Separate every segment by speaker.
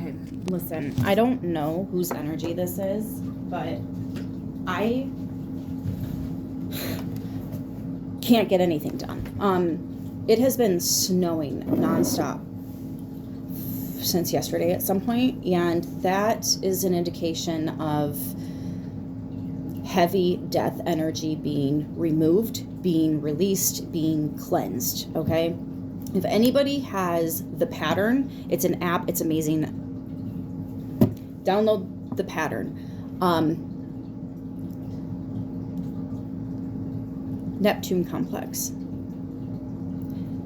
Speaker 1: Okay, listen, I don't know whose energy this is, but I can't get anything done. It has been snowing nonstop since yesterday at some point, and that is an indication of heavy death energy being removed, being released, being cleansed, okay? If anybody has the pattern, it's an app, it's amazing. Download the pattern. Neptune complex.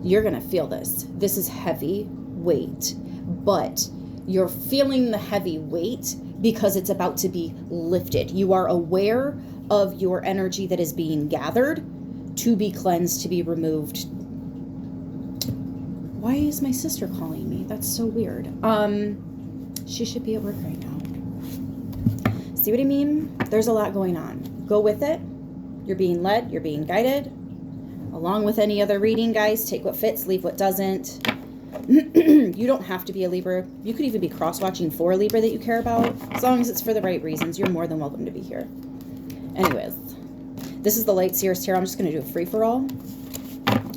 Speaker 1: You're going to feel this. This is heavy weight, but you're feeling the heavy weight because it's about to be lifted. You are aware of your energy that is being gathered to be cleansed, to be removed. Why is my sister calling me? That's so weird. She should be at work right now. See what I mean? There's a lot going on. Go with it. You're being led. You're being guided. Along with any other reading, guys, take what fits, leave what doesn't. You don't have to be a Libra. You could even be cross-watching for a Libra that you care about. As long as it's for the right reasons, you're more than welcome to be here. Anyways, this is the Light Seers Tarot. I'm just going to do a free-for-all.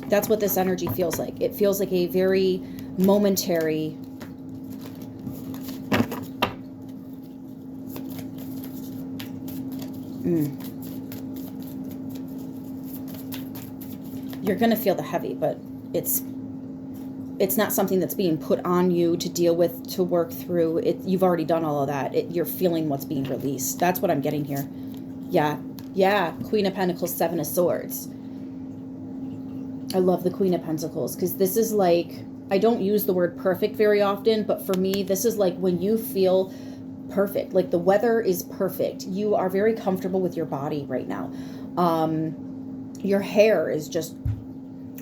Speaker 1: That's what this energy feels like. It feels like a very momentary You're going to feel the heavy, but it's not something that's being put on you to deal with, to work through. You've already done all of that. You're feeling what's being released. That's what I'm getting here. Yeah. Queen of Pentacles, Seven of Swords. I love the Queen of Pentacles because this is like, I don't use the word perfect very often, but for me, this is like when you feel perfect, like the weather is perfect. You are very comfortable with your body right now. Your hair is just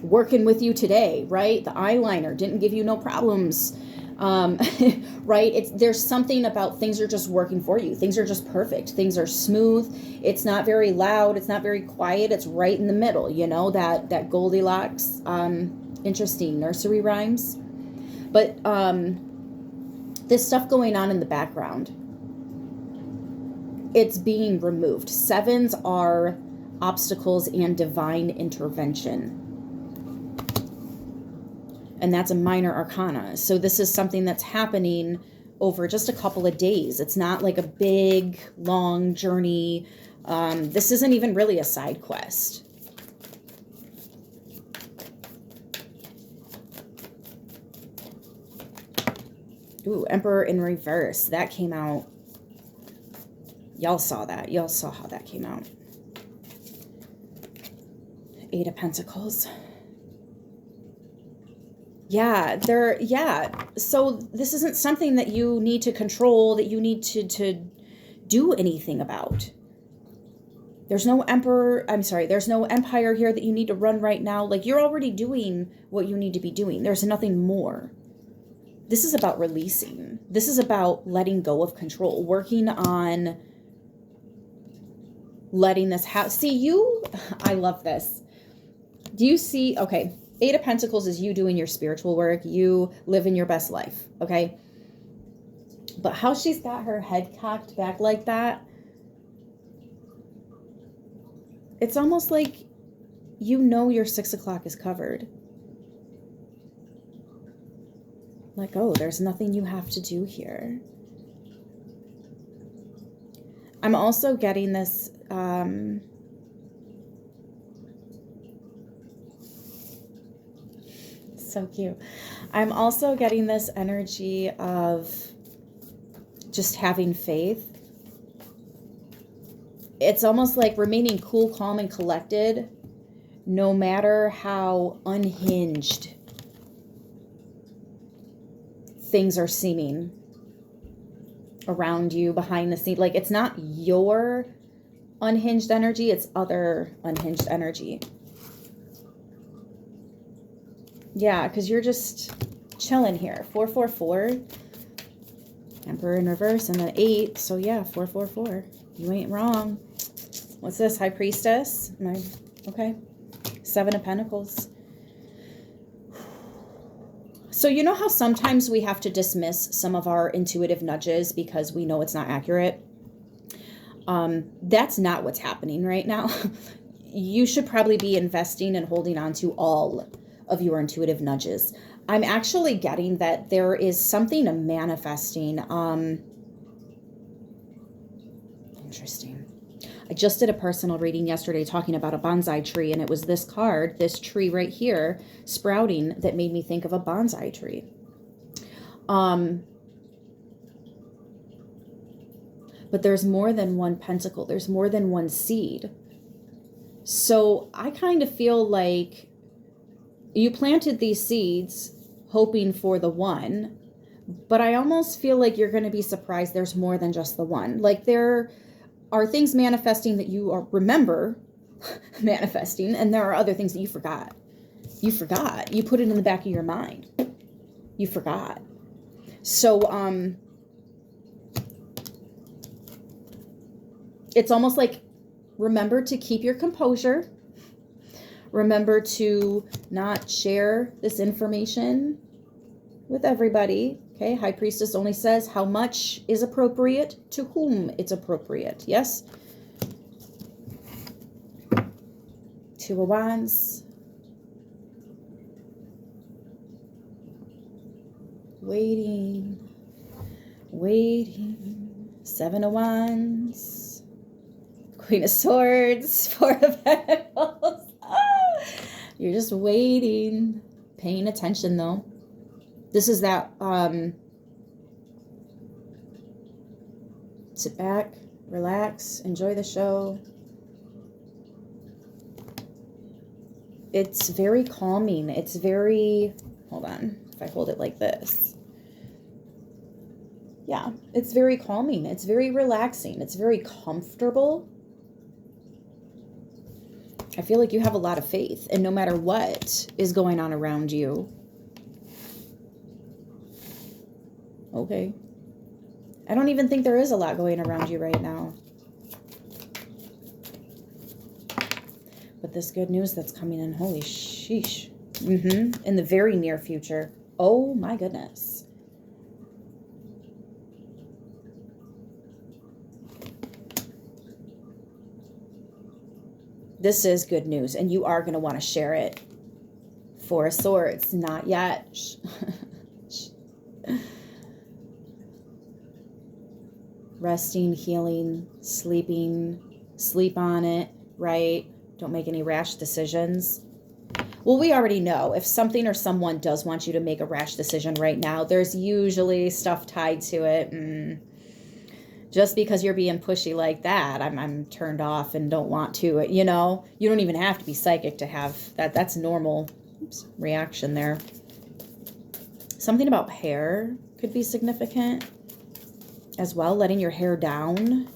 Speaker 1: working with you today, right? The eyeliner didn't give you no problems. Right? There's something about things are just working for you. Things are just perfect. Things are smooth. It's not very loud. It's not very quiet. It's right in the middle, you know, that Goldilocks, interesting nursery rhymes. But, this stuff going on in the background, it's being removed. Sevens are obstacles and divine intervention. And that's a minor arcana. So this is something that's happening over just a couple of days. It's not like a big, long journey. This isn't even really a side quest. Ooh, Emperor in reverse. That came out. Y'all saw that. Y'all saw how that came out. Eight of Pentacles. Yeah, so this isn't something that you need to control, that you need to do anything about. There's no there's no empire here that you need to run right now. Like, you're already doing what you need to be doing. There's nothing more. This is about releasing. This is about letting go of control, working on letting this happen. See, I love this. Do you see, okay, Eight of Pentacles is you doing your spiritual work. You living your best life, okay? But how she's got her head cocked back like that, it's almost like you know your 6 o'clock is covered. Like, oh, there's nothing you have to do here. I'm also getting this, so cute. I'm also getting this energy of just having faith. It's almost like remaining cool, calm, and collected, no matter how unhinged things are seeming around you, behind the scene. Like, it's not your unhinged energy, it's other unhinged energy. Yeah, because you're just chilling here. 444. Emperor in reverse and then 8. So yeah, 444. You ain't wrong. What's this? High Priestess? Okay. 7 of Pentacles. So you know how sometimes we have to dismiss some of our intuitive nudges because we know it's not accurate? That's not what's happening right now. You should probably be investing and holding on to all of your intuitive nudges. I'm actually getting that there is something manifesting. Interesting. I just did a personal reading yesterday talking about a bonsai tree, and it was this card, this tree right here, sprouting, that made me think of a bonsai tree. But there's more than one pentacle. There's more than one seed. So I kind of feel like you planted these seeds hoping for the one, but I almost feel like you're going to be surprised there's more than just the one. Like there are things manifesting that you remember manifesting, and there are other things that you forgot. You forgot. You put it in the back of your mind. You forgot. So, it's almost like, remember to keep your composure. Remember to not share this information with everybody. Okay, High Priestess only says how much is appropriate to whom it's appropriate. Yes? Two of Wands. Waiting. Seven of Wands. Queen of Swords. Four of Pentacles. You're just waiting. Paying attention though. This is that, sit back, relax, enjoy the show. It's very calming. It's very, hold on, if I hold it like this. Yeah, it's very calming. It's very relaxing. It's very comfortable. I feel like you have a lot of faith, and no matter what is going on around you. Okay. I don't even think there is a lot going around you right now. But this good news that's coming in, holy sheesh. In the very near future. Oh my goodness. This is good news, and you are going to want to share it. Four of Swords, not yet. Resting, healing, sleeping, sleep on it, right? Don't make any rash decisions. Well, we already know if something or someone does want you to make a rash decision right now, there's usually stuff tied to it. Just because you're being pushy like that, I'm turned off and don't want to, you know? You don't even have to be psychic to have that. That's normal reaction there. Something about hair could be significant as well, letting your hair down,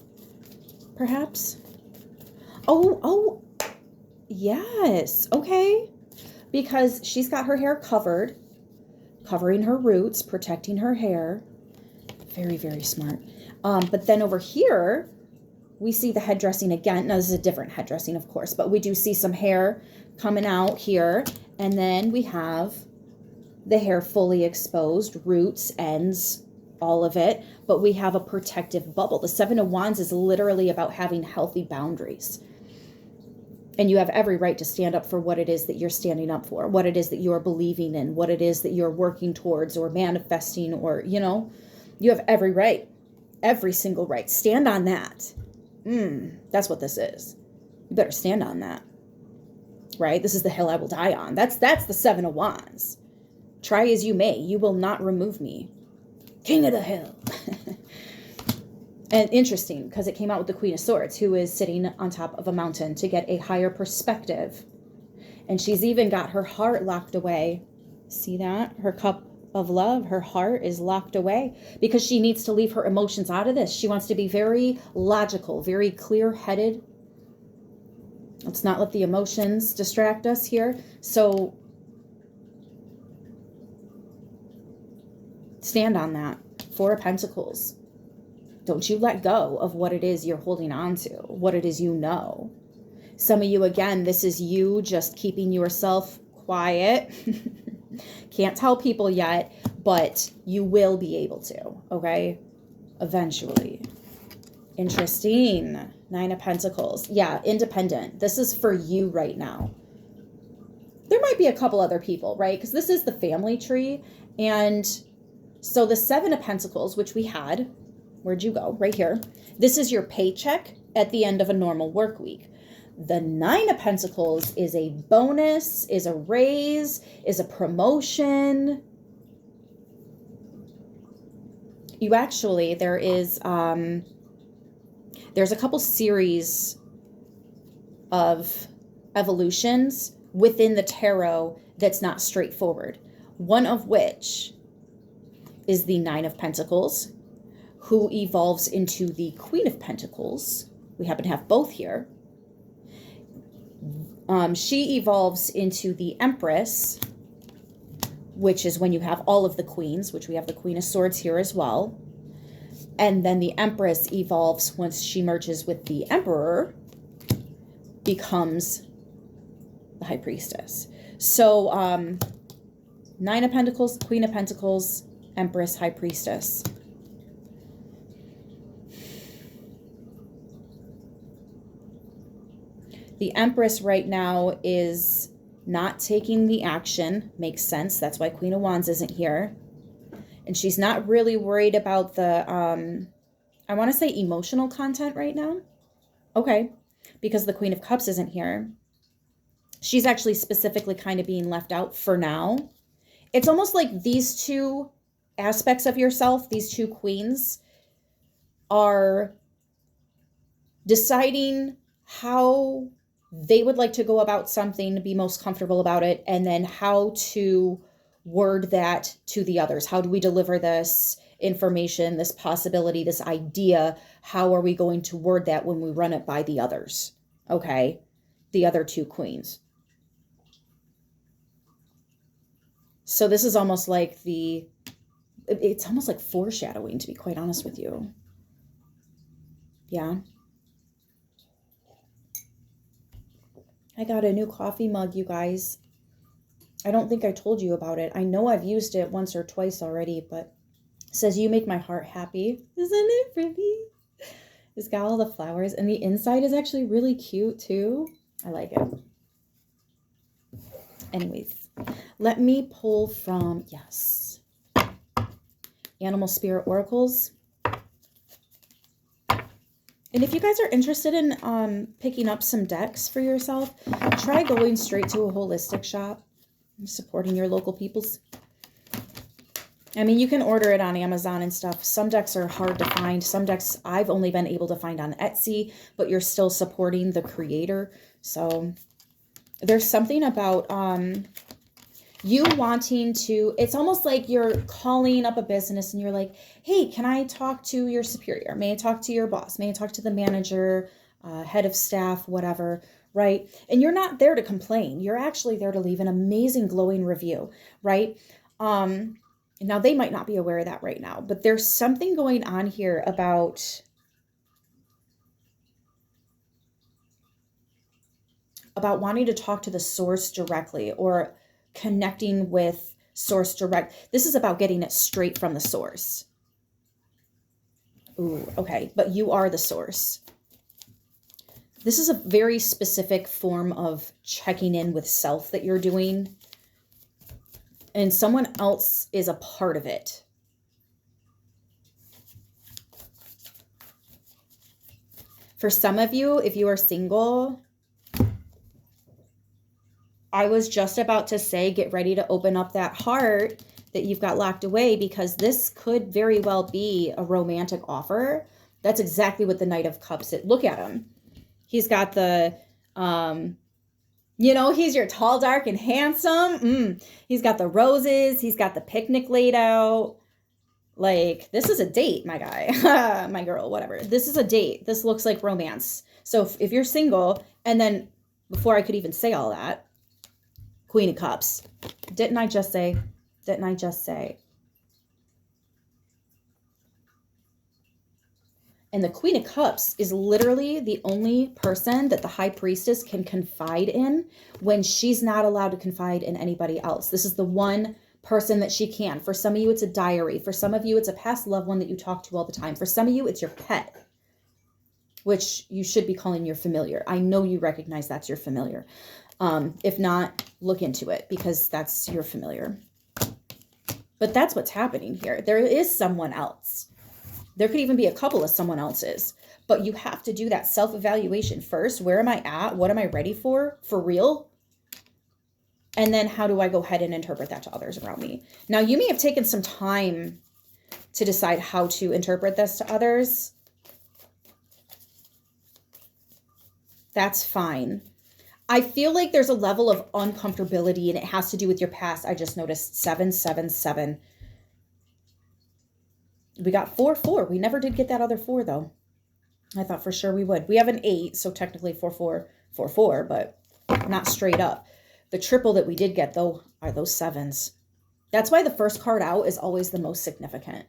Speaker 1: perhaps. Oh, yes, okay. Because she's got her hair covered, covering her roots, protecting her hair. Very, very smart. But then over here, we see the head dressing again. Now, this is a different head dressing, of course, but we do see some hair coming out here. And then we have the hair fully exposed, roots, ends, all of it, but we have a protective bubble. The Seven of Wands is literally about having healthy boundaries. And you have every right to stand up for what it is that you're standing up for, what it is that you're believing in, what it is that you're working towards or manifesting, or, you know, you have every right, every single right. Stand on that. That's what this is. You better stand on that, right? This is the hill I will die on. That's the Seven of Wands. Try as you may, you will not remove me. King of the hill. And interesting, because it came out with the Queen of Swords, who is sitting on top of a mountain to get a higher perspective. And she's even got her heart locked away. See that? Her cup of love, her heart is locked away because she needs to leave her emotions out of this. She wants to be very logical, very clear-headed. Let's not let the emotions distract us here. So stand on that. Four of Pentacles. Don't you let go of what it is you're holding on to, what it is you know. Some of you, again, this is you just keeping yourself quiet, Can't tell people yet, but you will be able to, okay? Eventually. Interesting. 9 of Pentacles. Yeah, independent. This is for you right now. There might be a couple other people, right? Because this is the family tree. And so the 7 of Pentacles, which we had, where'd you go? Right here. This is your paycheck at the end of a normal work week. The 9 of Pentacles is a bonus, is a raise, is a promotion. You actually, there's a couple series of evolutions within the tarot that's not straightforward. One of which is the 9 of Pentacles, who evolves into the Queen of Pentacles. We happen to have both here. She evolves into the Empress, which is when you have all of the queens, which we have the Queen of Swords here as well. And then the Empress evolves once she merges with the Emperor, becomes the High Priestess. So 9 of Pentacles, Queen of Pentacles, Empress, High Priestess. The Empress right now is not taking the action. Makes sense. That's why Queen of Wands isn't here. And she's not really worried about the, I want to say emotional content right now. Okay. Because the Queen of Cups isn't here. She's actually specifically kind of being left out for now. It's almost like these two aspects of yourself, these two queens, are deciding how they would like to go about something to be most comfortable about it, and then how to word that to the others. How do we deliver this information, this possibility, this idea? How are we going to word that when we run it by the others? Okay, the other two queens. So this is almost like it's almost like foreshadowing, to be quite honest with you. Yeah. I got a new coffee mug, you guys. I don't think I told you about it. I know I've used it once or twice already, but it says, "You make my heart happy." Isn't it pretty? It's got all the flowers, and the inside is actually really cute too. I like it. Anyways, let me pull from, yes, Animal Spirit Oracles. And if you guys are interested in picking up some decks for yourself, try going straight to a holistic shop, supporting your local peoples. I mean, you can order it on Amazon and stuff. Some decks are hard to find. Some decks I've only been able to find on Etsy, but you're still supporting the creator. So there's something about you wanting to, it's almost like you're calling up a business and you're like, "Hey, can I talk to your superior? May I talk to your boss? May I talk to the manager, head of staff, whatever," right? And you're not there to complain. You're actually there to leave an amazing glowing review, right? Now they might not be aware of that right now, but there's something going on here about wanting to talk to the source directly, or connecting with source direct. This is about getting it straight from the source. Ooh, okay. But you are the source. This is a very specific form of checking in with self that you're doing. And someone else is a part of it. For some of you, if you are single, I was just about to say, get ready to open up that heart that you've got locked away, because this could very well be a romantic offer. That's exactly what the Knight of Cups is. Look at him. He's got the, he's your tall, dark, and handsome. He's got the roses. He's got the picnic laid out. Like, this is a date, my guy, my girl, whatever. This is a date. This looks like romance. So if you're single, and then before I could even say all that, Queen of Cups. Didn't I just say? And the Queen of Cups is literally the only person that the High Priestess can confide in when she's not allowed to confide in anybody else. This is the one person that she can. For some of you, it's a diary. For some of you, it's a past loved one that you talk to all the time. For some of you, it's your pet, which you should be calling your familiar. I know you recognize that's your familiar. If not, look into it, because that's your familiar. But that's what's happening here. There is someone else. There could even be a couple of someone else's, but you have to do that self-evaluation first. Where am I at? What am I ready for real? And then how do I go ahead and interpret that to others around me? Now, you may have taken some time to decide how to interpret this to others. That's fine. I feel like there's a level of uncomfortability, and it has to do with your past. I just noticed 777. We got 4-4. We never did get that other 4, though. I thought for sure we would. We have an 8, so technically 4-4, but not straight up. The triple that we did get, though, are those 7s. That's why the first card out is always the most significant.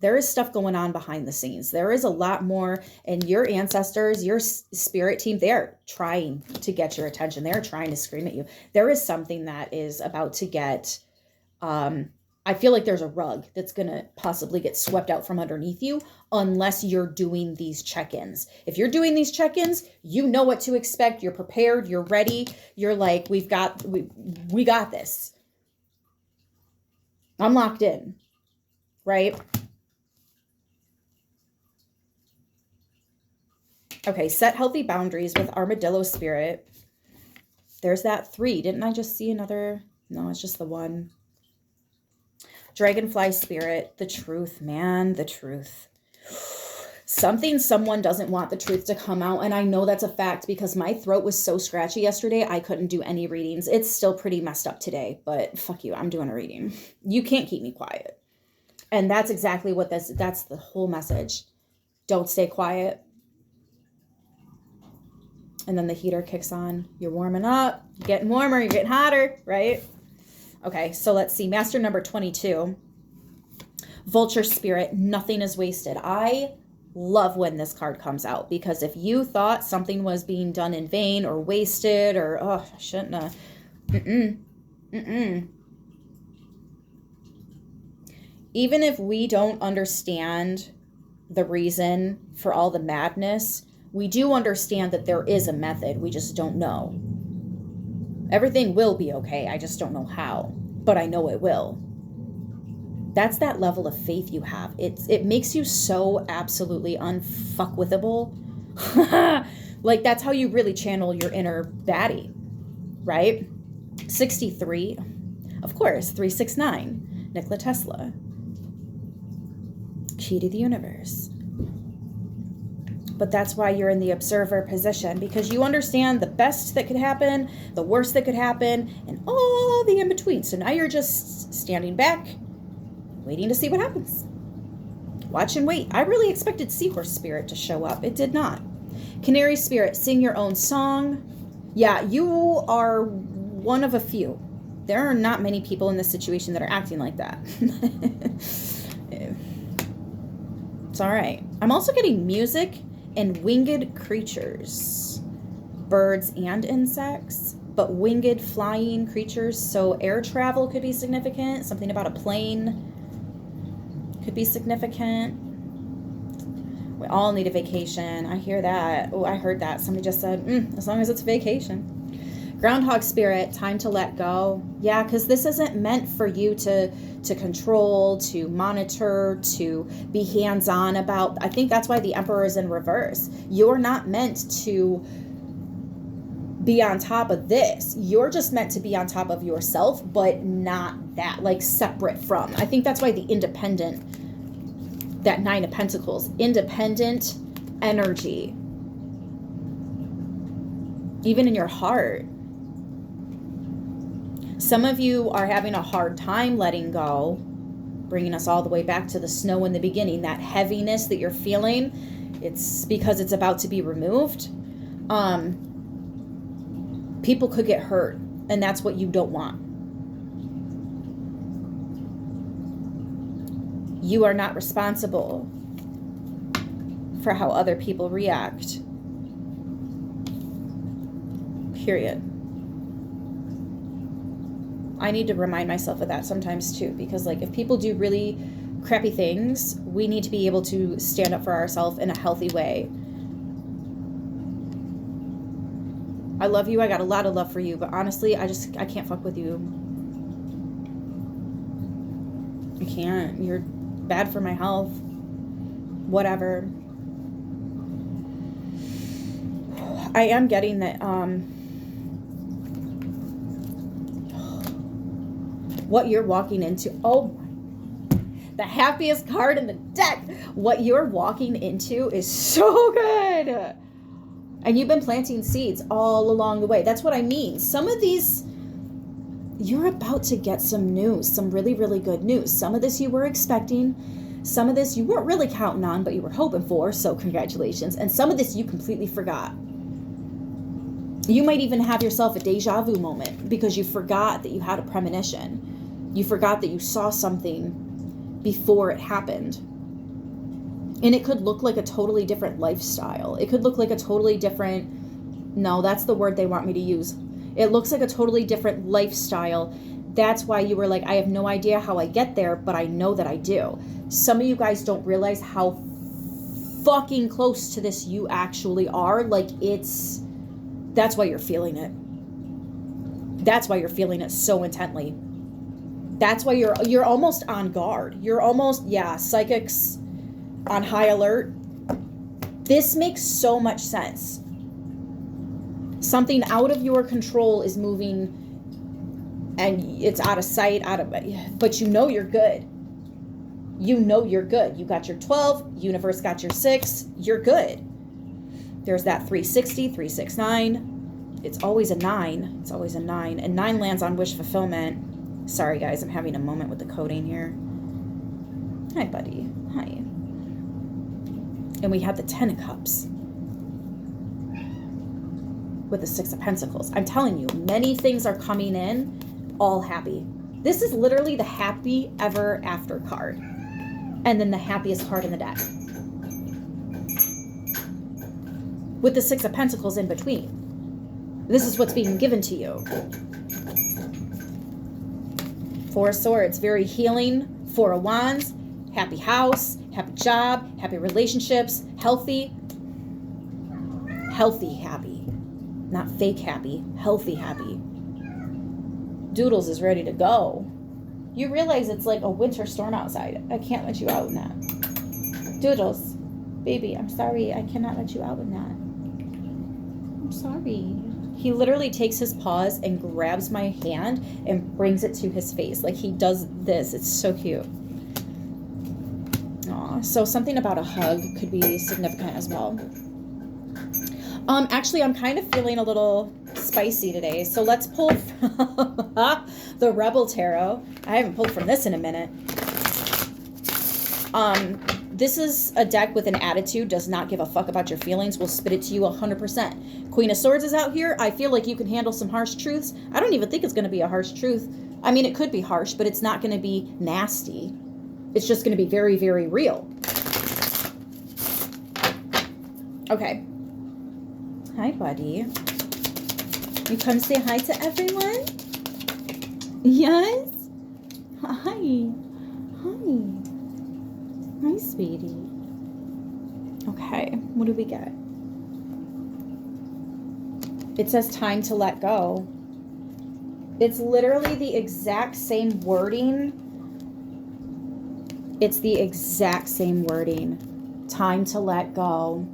Speaker 1: There is stuff going on behind the scenes. There is a lot more, and your ancestors, your spirit team, they're trying to get your attention. They're trying to scream at you. There is something that is about to get... I feel like there's a rug that's going to possibly get swept out from underneath you unless you're doing these check-ins. If you're doing these check-ins, you know what to expect. You're prepared. You're ready. You're like, we got this. I'm locked in, right? Okay, set healthy boundaries with Armadillo Spirit. There's that 3. Didn't I just see another? No, it's just the 1. Dragonfly Spirit, the truth, man, the truth. Someone doesn't want the truth to come out, and I know that's a fact because my throat was so scratchy yesterday, I couldn't do any readings. It's still pretty messed up today, but fuck you, I'm doing a reading. You can't keep me quiet. And that's exactly what that's the whole message. Don't stay quiet. And then the heater kicks on. You're warming up, you're getting warmer, you're getting hotter, right? Okay, so let's see. Master number 22. Vulture Spirit, nothing is wasted. I love when this card comes out because if you thought something was being done in vain or wasted or, oh, I shouldn't have. Even if we don't understand the reason for all the madness, we do understand that there is a method. We just don't know. Everything will be okay. I just don't know how, but I know it will. That's that level of faith you have. It makes you so absolutely unfuckwithable. Like that's how you really channel your inner baddie, right? 63, of course, 369, Nikola Tesla. Key to the universe. But that's why you're in the observer position, because you understand the best that could happen, the worst that could happen, and all the in-between. So now you're just standing back, waiting to see what happens. Watch and wait. I really expected Seahorse Spirit to show up. It did not. Canary Spirit, sing your own song. Yeah, you are one of a few. There are not many people in this situation that are acting like that. It's all right. I'm also getting music and winged creatures, birds and insects, but winged flying creatures. So air travel could be significant. Something about a plane could be significant. We all need a vacation. I hear that. Oh, I heard that. Somebody just said, as long as it's vacation. Groundhog Spirit, time to let go. Yeah, because this isn't meant for you to control, to monitor, to be hands-on about. I think that's why the Emperor is in reverse. You're not meant to be on top of this. You're just meant to be on top of yourself, but not that, like separate from. I think that's why the independent, that 9 of Pentacles, independent energy, even in your heart. Some of you are having a hard time letting go, bringing us all the way back to the snow in the beginning, that heaviness that you're feeling. It's because it's about to be removed. People could get hurt, and that's what you don't want. You are not responsible for how other people react. Period. I need to remind myself of that sometimes too, because like if people do really crappy things, we need to be able to stand up for ourselves in a healthy way. I love you. I got a lot of love for you, but honestly, I can't fuck with you. I can't. You're bad for my health. Whatever. I am getting that what you're walking into, the happiest card in the deck. What you're walking into is so good. And you've been planting seeds all along the way. That's what I mean. Some of these, you're about to get some news, some really, really good news. Some of this you were expecting. Some of this you weren't really counting on, but you were hoping for. So congratulations. And some of this you completely forgot. You might even have yourself a deja vu moment because you forgot that you had a premonition. You forgot that you saw something before it happened. And it could look like a totally different lifestyle. It could look like a totally different, no, that's the word they want me to use. It looks like a totally different lifestyle. That's why you were like, I have no idea how I get there, but I know that I do. Some of you guys don't realize how fucking close to this you actually are. Like that's why you're feeling it. That's why you're feeling it so intently. That's why you're almost on guard. You're almost, psychics on high alert. This makes so much sense. Something out of your control is moving and it's out of sight, but you know you're good. You know you're good. You got your 12, universe got your 6, you're good. There's that 360, 369. It's always a 9. It's always a 9. And 9 lands on wish fulfillment. Sorry, guys, I'm having a moment with the coding here. Hi, buddy. Hi. And we have the 10 of Cups with the 6 of Pentacles. I'm telling you, many things are coming in, all happy. This is literally the happy ever after card. And then the happiest card in the deck. With the 6 of Pentacles in between. This is what's being given to you. 4 of Swords, very healing. 4 of Wands, happy house, happy job, happy relationships, healthy. Healthy happy. Not fake happy, healthy happy. Doodles is ready to go. You realize it's like a winter storm outside. I can't let you out in that. Doodles, baby, I'm sorry. I cannot let you out in that. I'm sorry. He literally takes his paws and grabs my hand and brings it to his face. Like he does this. It's so cute. Aw, so something about a hug could be significant as well. Actually, I'm kind of feeling a little spicy today. So let's pull from the Rebel Tarot. I haven't pulled from this in a minute. This is a deck with an attitude, does not give a fuck about your feelings, will spit it to you 100%. Queen of Swords is out here. I feel like you can handle some harsh truths. I don't even think it's going to be a harsh truth. I mean, it could be harsh, but it's not going to be nasty. It's just going to be very, very real. Okay. Hi, buddy. You come say hi to everyone? Yes? Hi. Hi. Hi, sweetie. Okay, what do we get? It says time to let go. It's literally the exact same wording. It's the exact same wording. Time to let go.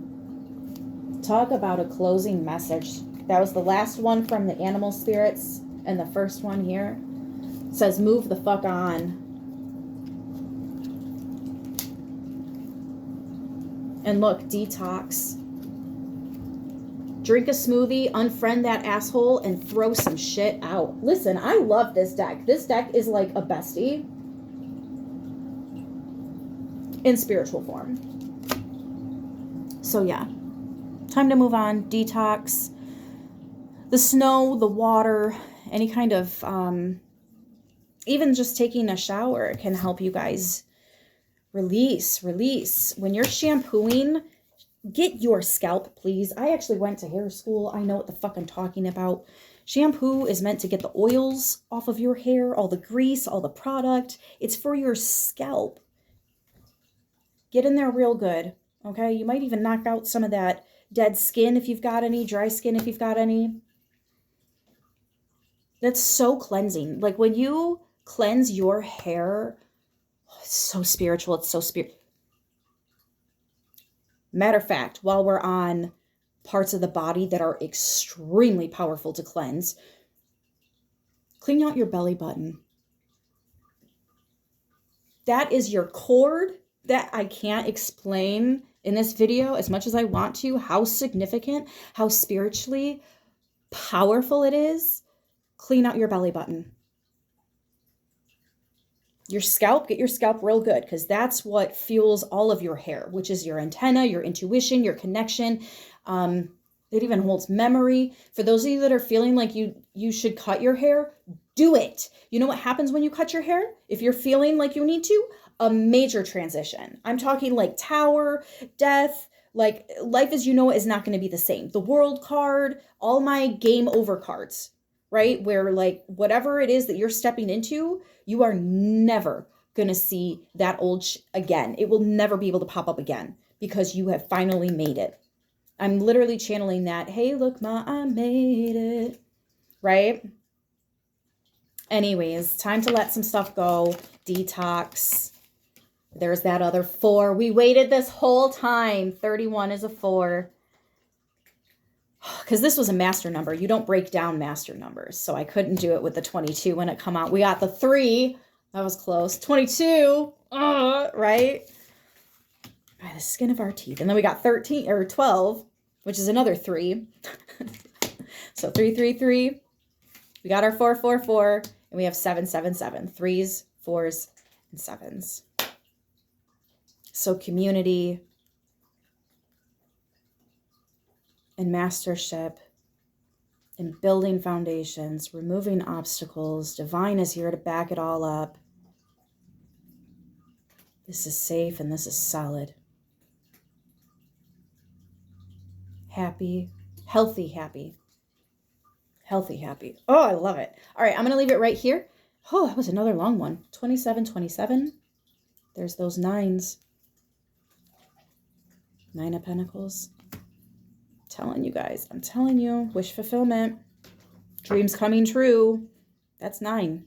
Speaker 1: Talk about a closing message. That was the last one from the animal spirits, and the first one here says move the fuck on. And look, detox. Drink a smoothie, unfriend that asshole, and throw some shit out. Listen, I love this deck. This deck is like a bestie in spiritual form. So yeah, time to move on. Detox. The snow, the water, any kind of, even just taking a shower can help you guys release. When you're shampooing, get your scalp, please. I actually went to hair school. I know what the fuck I'm talking about. Shampoo is meant to get the oils off of your hair, all the grease, all the product. It's for your scalp. Get in there real good, okay? You might even knock out some of that dead skin if you've got any, dry skin if you've got any. That's so cleansing. Like when you cleanse your hair, it's so spiritual. It's so spiritual. Matter of fact, while we're on parts of the body that are extremely powerful to cleanse, clean out your belly button. That is your cord that I can't explain in this video as much as I want to, how significant, how spiritually powerful it is. Clean out your belly button. Your scalp, get your scalp real good, because that's what fuels all of your hair, which is your antenna, your intuition, your connection. It even holds memory. For those of you that are feeling like you should cut your hair, do it. You know what happens when you cut your hair? If you're feeling like you need to, a major transition. I'm talking like tower, death, like life as you know it is not going to be the same. The world card, all my game over cards, right? Where like whatever it is that you're stepping into, you are never going to see that old again. It will never be able to pop up again because you have finally made it. I'm literally channeling that. Hey, look, Ma, I made it. Right? Anyways, time to let some stuff go. Detox. There's that other 4. We waited this whole time. 31 is a 4. Because this was a master number. You don't break down master numbers. So I couldn't do it with the 22 when it come out. We got the 3. That was close. 22. Right? By the skin of our teeth. And then we got 13 or 12, which is another 3. So 3, 3, 3. We got our 4, 4, 4. And we have 7, 7, 7. 3s, 4s, and 7s. So community and mastership and building foundations, removing obstacles. Divine is here to back it all up. This is safe and this is solid. Happy, healthy, happy. Healthy, happy. Oh, I love it. All right, I'm going to leave it right here. Oh, that was another long one. 27, 27. There's those 9s. 9 of Pentacles. Telling you guys, I'm telling you, wish fulfillment, dreams coming true. That's 9.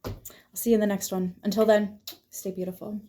Speaker 1: I'll see you in the next one. Until then, stay beautiful.